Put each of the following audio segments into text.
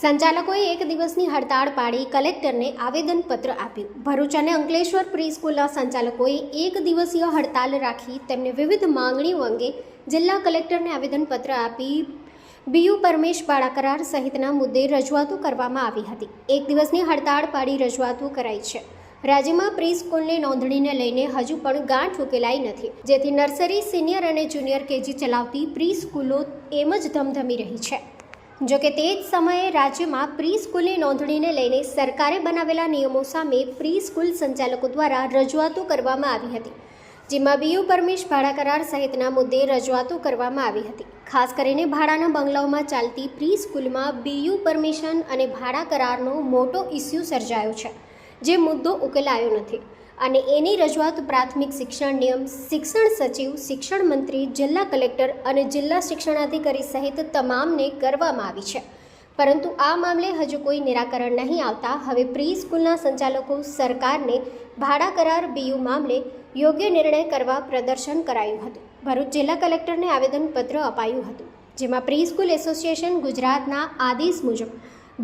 સંચાલકોએ એક દિવસની હડતાળ પાડી કલેક્ટરને આવેદનપત્ર આપ્યું. ભરૂચ અને અંકલેશ્વર પ્રી સ્કૂલના સંચાલકોએ એક દિવસીય હડતાળ રાખી તેમને વિવિધ માંગણીઓ અંગે જિલ્લા કલેક્ટરને આવેદનપત્ર આપી બીયુ પરમેશ ભાડા કરાર સહિતના મુદ્દે રજૂઆતો કરવામાં આવી હતી. એક દિવસની હડતાળ પાડી રજૂઆતો કરાઈ છે. રાજ્યમાં પ્રી સ્કૂલની નોંધણીને લઈને હજુ પણ ગાંઠ ઉકેલાઈ નથી, જેથી નર્સરી, સિનિયર અને જુનિયર કેજી ચલાવતી પ્રી સ્કૂલો એમ જ ધમધમી રહી છે. જોકે તે જ સમયે રાજ્યમાં પ્રી સ્કૂલની નોંધણીને લઈને સરકારે બનાવેલા નિયમો સામે પ્રી સ્કૂલ સંચાલકો દ્વારા રજૂઆતો કરવામાં આવી હતી, જેમાં બીયુ પરમેશ ભાડા કરાર સહિતના મુદ્દે રજૂઆતો કરવામાં આવી હતી. ખાસ કરીને ભાડાના બંગલાઓમાં ચાલતી પ્રી સ્કૂલમાં બીયુ પરમિશન અને ભાડા કરારનો મોટો ઇસ્યુ સર્જાયો છે, જે મુદ્દો ઉકેલાયો નથી અને એની રજૂઆત પ્રાથમિક શિક્ષણ નિયમ, શિક્ષણ સચિવ, શિક્ષણ મંત્રી, જિલ્લા કલેક્ટર અને જિલ્લા શિક્ષણાધિકારી સહિત તમામને કરવામાં આવી છે. પરંતુ આ મામલે હજુ કોઈ નિરાકરણ નહીં આવતા હવે પ્રી સ્કૂલના સંચાલકો સરકારને ભાડા કરાર બીયુ મામલે યોગ્ય નિર્ણય કરવા પ્રદર્શન કરાયું હતું. ભરૂચ જિલ્લા કલેક્ટરને આવેદનપત્ર અપાયું હતું, જેમાં પ્રી સ્કૂલ એસોસિએશન ગુજરાતના આદેશ મુજબ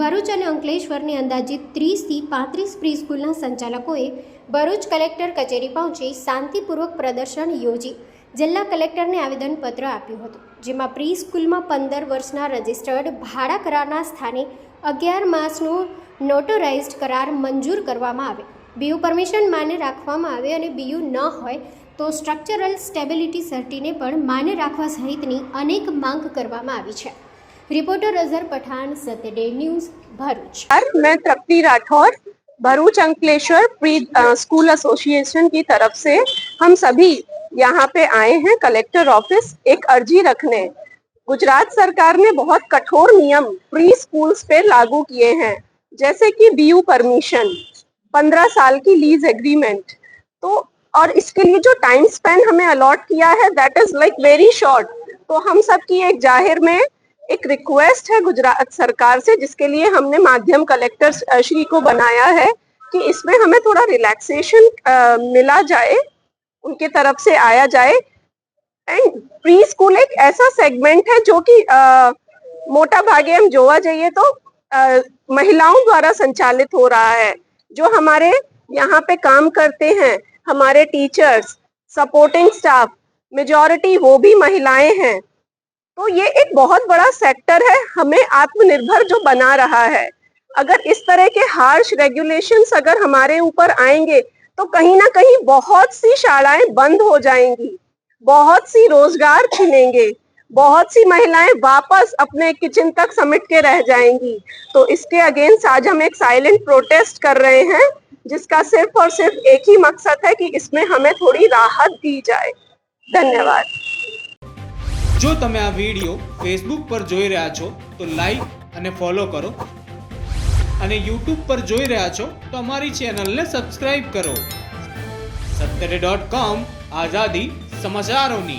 ભરૂચ અને અંકલેશ્વરની અંદાજિત 30થી 35 પ્રી સ્કૂલના સંચાલકોએ ભરૂચ કલેક્ટર કચેરી પહોંચી શાંતિપૂર્વક પ્રદર્શન યોજી જિલ્લા કલેક્ટરને આવેદનપત્ર આપ્યું હતું, જેમાં પ્રી સ્કૂલમાં 15 વર્ષના રજિસ્ટર્ડ ભાડા કરારના સ્થાને 11 માસનો નોટરાઇઝ્ડ કરાર મંજૂર કરવામાં આવે, બીયુ પરમિશન માન્ય રાખવામાં આવે અને બીયુ ન હોય તો સ્ટ્રક્ચરલ સ્ટેબિલિટી સર્ટિને પણ માન્ય રાખવા સહિતની અનેક માંગ કરવામાં આવી છે. Reporter Azhar Pathan, Satyaday news, Bharuch. मैं Trupti Rathore, Bharuch Ankleshwar pre school association की तरफ से हम सभी यहाँ पे आए हैं कलेक्टर ऑफिस एक अर्जी रखने। गुजरात सरकार ने बहुत कठोर नियम प्री स्कूल्स पे लागू किए हैं, जैसे कि बीयू परमिशन, 15 साल की लीज एग्रीमेंट, तो और इसके लिए जो टाइम स्पेन हमें अलॉट किया है that is like very short. तो हम सब की एक जाहिर में एक रिक्वेस्ट है गुजरात सरकार से, जिसके लिए हमने माध्यम कलेक्टर श्री को बनाया है कि इसमें हमें थोड़ा रिलैक्सेशन मिला जाए, उनके तरफ से आया जाए। एंड प्री स्कूल एक ऐसा सेगमेंट है जो कि मोटा भागे हम जोवा जाइए तो महिलाओं द्वारा संचालित हो रहा है। जो हमारे यहाँ पे काम करते हैं, हमारे टीचर्स, सपोर्टिंग स्टाफ, मेजॉरिटी वो भी महिलाएं हैं। तो ये एक बहुत बड़ा सेक्टर है, हमें आत्मनिर्भर जो बना रहा है। अगर इस तरह के हार्श रेगुलेशंस अगर हमारे ऊपर आएंगे तो कहीं ना कहीं बहुत सी शालाएं बंद हो जाएंगी, बहुत सी रोजगार छिनेंगे, बहुत सी महिलाएं वापस अपने किचन तक समेट के रह जाएंगी। तो इसके अगेंस्ट आज हम एक साइलेंट प्रोटेस्ट कर रहे हैं, जिसका सिर्फ और सिर्फ एक ही मकसद है कि इसमें हमें थोड़ी राहत दी जाए। धन्यवाद। જો તમે આ વિડિયો ફેસબુક પર જોઈ રહ્યા છો તો લાઈક અને ફોલો કરો અને યુટ્યુબ પર જોઈ રહ્યા છો તો અમારી ચેનલને સબસ્ક્રાઇબ કરો. saturday.com આઝાદી સમાચારોની.